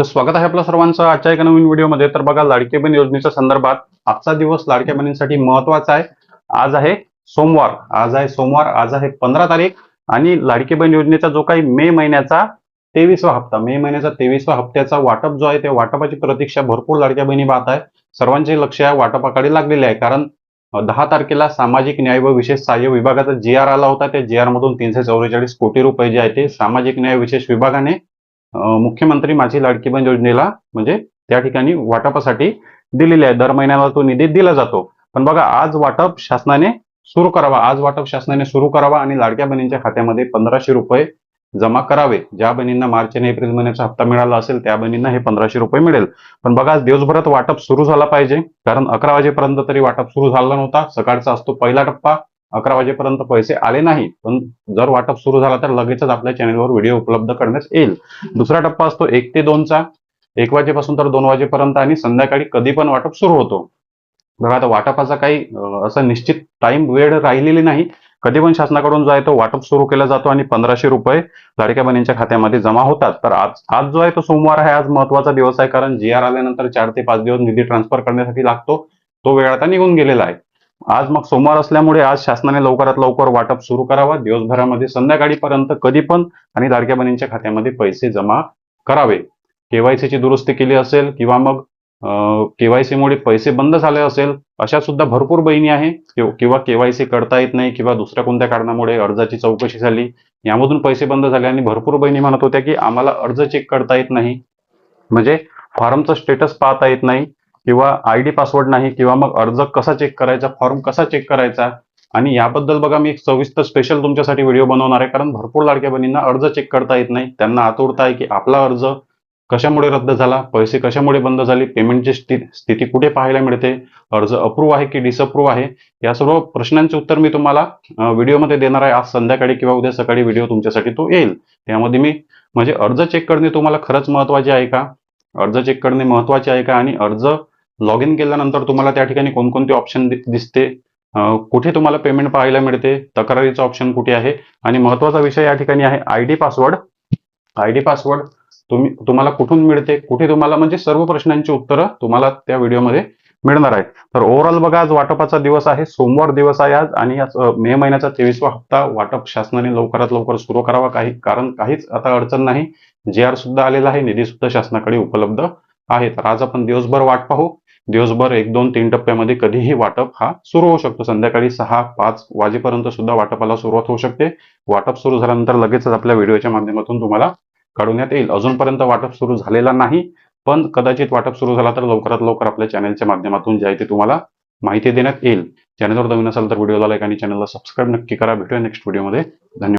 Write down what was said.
तर स्वागत आहे आपल्या सर्वांचं आजच्या एका नवीन व्हिडिओमध्ये। तर बघा, लाडकी बहीण योजनेच्या संदर्भात आजचा दिवस लाडक्या बहिणींसाठी महत्त्वाचा आहे। आज आहे सोमवार, आज आहे 15 तारीख। आणि लाडकी बहीण योजनेचा जो काही मे महिन्याचा 23वा हप्ता, मे महिन्याचा 23वा हप्त्याचा वाटप जो आहे, त्या वाटपाची प्रतीक्षा भरपूर लाडक्या बहिणी पाहत आहे। सर्वांचे लक्ष या वाटपाकडे लागलेले आहे, कारण 10 तारखेला सामाजिक न्याय व विशेष सहाय्य विभागाचा जी आर आला होता। त्या जी आर मधून 344 कोटी रुपये जे आहे ते सामाजिक न्याय विशेष विभागाने मुख्यमंत्री माझी लाडकी बहीण योजनेला म्हणजे त्या ठिकाणी वाटपासाठी दिलेले आहे। दर महिन्याला तो निधी दिला जातो। पण बघा, आज वाटप शासनाने सुरू करावा आणि लाडक्या बहिणींच्या खात्यामध्ये 1500 रुपये जमा करावे। ज्या बहिणींना मार्च आणि एप्रिल महिन्याचा हप्ता मिळाला असेल त्या बहिणींना हे 1500 रुपये मिळेल। पण बघा, आज दिवसभरात वाटप सुरू झाला पाहिजे, कारण 11 वाजेपर्यंत तरी वाटप सुरू झाला नव्हता। सकाळचा असतो पहिला टप्पा, 11 वाजेपर्यंत पैसे आले नाही। पण जर वाटप सुरू झाला तर लगेचच आपल्या चॅनलवर व्हिडिओ उपलब्ध करण्यात येईल। दुसरा टप्पा असतो 1 ते 2 चा, 1 वाजेपासून तर 2 वाजेपर्यंत, आणि संध्याकाळी कधी पण वाटप सुरू होतो। बघा, आता वाटपाचा काही असं निश्चित टाइम वेळ राहिलेली नाही। कधी पण शासनाकडून जो आहे तो वाटप सुरू केला जातो आणि 1500 रुपये लाडक्या बहिणींच्या खात्यामध्ये जमा होतात। तर आज जो आहे तो सोमवार आहे, आज महत्वाचा दिवस आहे, कारण जी आर आल्यानंतर 4 ते 5 दिवस निधी ट्रान्सफर करण्यासाठी लागतो, तो वेळ आता निघून गेलेला आहे। आज मग सोमवार असल्यामुळे आज शासनाने लवकरात लवकर वाटप सुरू करावा। दिवसभरामध्ये संध्याकाळीपर्यंत कधी पण आणि लाडक्या बहिणींच्या खात्यामध्ये पैसे जमा करावे। केवायसी ची दुरुस्ती केली असेल किंवा मग केवायसी मुळे पैसे बंद झाले असेल, अशा सुद्धा भरपूर बहिणी आहे, किंवा केवायसी करता येत नाही किंवा दुसऱ्या कोणत्या कारणामुळे अर्जाची चौकशी झाली, यामधून पैसे बंद झाले। आणि भरपूर बहिणी म्हणत होत्या की आम्हाला अर्ज चेक करता येत नाही, म्हणजे फॉर्मचं स्टेटस पाहता येत नाही, किंवा आयडी पासवर्ड नाही, किंवा मग अर्ज कसा चेक करायचा, फॉर्म कसा चेक करायचा। आणि याबद्दल बघा, मी एक सविस्तर स्पेशल तुमच्यासाठी व्हिडिओ बनवणार आहे, कारण भरपूर लाडक्या बहिणींना अर्ज चेक करता येत नाही। त्यांना आतुरता आहे की आपला अर्ज कशामुळे रद्द झाला, पैसे कशामुळे बंद झाले, पेमेंटची स्थिती कुठे पाहायला मिळते, अर्ज अप्रूव्ह आहे की डिसअप्रूव्ह आहे, या सर्व प्रश्नांचे उत्तर मी तुम्हाला व्हिडिओमध्ये देणार आहे। आज संध्याकाळी किंवा उद्या सकाळी व्हिडिओ तुमच्यासाठी तो येईल। त्यामध्ये मी म्हणजे अर्ज चेक करणे तुम्हाला खरंच महत्त्वाचे आहे का, अर्ज चेक करणे महत्त्वाचे आहे का, आणि अर्ज लॉग इन केल्यानंतर तुम्हाला त्या ठिकाणी कोणकोणते ऑप्शन दिसते, कुठे तुम्हाला पेमेंट पाहायला मिळते, तक्रारीचं ऑप्शन कुठे आहे, आणि महत्त्वाचा विषय या ठिकाणी आहे आयडी पासवर्ड तुम्हाला कुठून मिळते, कुठे तुम्हाला, म्हणजे सर्व प्रश्नांची उत्तरं तुम्हाला त्या व्हिडिओमध्ये मिळणार आहेत। तर ओव्हरऑल बघा, आज वाटपाचा दिवस आहे, सोमवार दिवस आहे आज, आणि मे महिन्याचा 23वा हप्ता वाटप शासनाने लवकरात लवकर सुरू करावा, कारण काहीच आता अडचण नाही। जी आर सुद्धा आलेला आहे, निधी सुद्धा शासनाकडे उपलब्ध आहे। तर आज आपण दिवसभर वाट पाहू। दिवसभर 1, 2, 3 टप्प्यामध्ये कधीही वाटप हा सुरू होऊ शकतो। संध्याकाळी 6, 5 वाजेपर्यंत सुद्धा वाटपाला सुरुवात होऊ शकते। वाटप सुरू झाल्यानंतर लगेचच आपल्या व्हिडिओच्या माध्यमातून तुम्हाला कळवण्यात येईल। अजूनपर्यंत वाटप सुरू झालेला नाही, पण कदाचित वाटप सुरू झाला तर लवकरात लवकर आपल्या चॅनलच्या माध्यमातून जे आहे ते तुम्हाला माहिती देण्यात येईल। चॅनलवर नवीन असाल तर व्हिडिओला लाईक आणि चॅनलला सबस्क्राईब नक्की करा। भेटूया नेक्स्ट व्हिडिओमध्ये। धन्यवाद।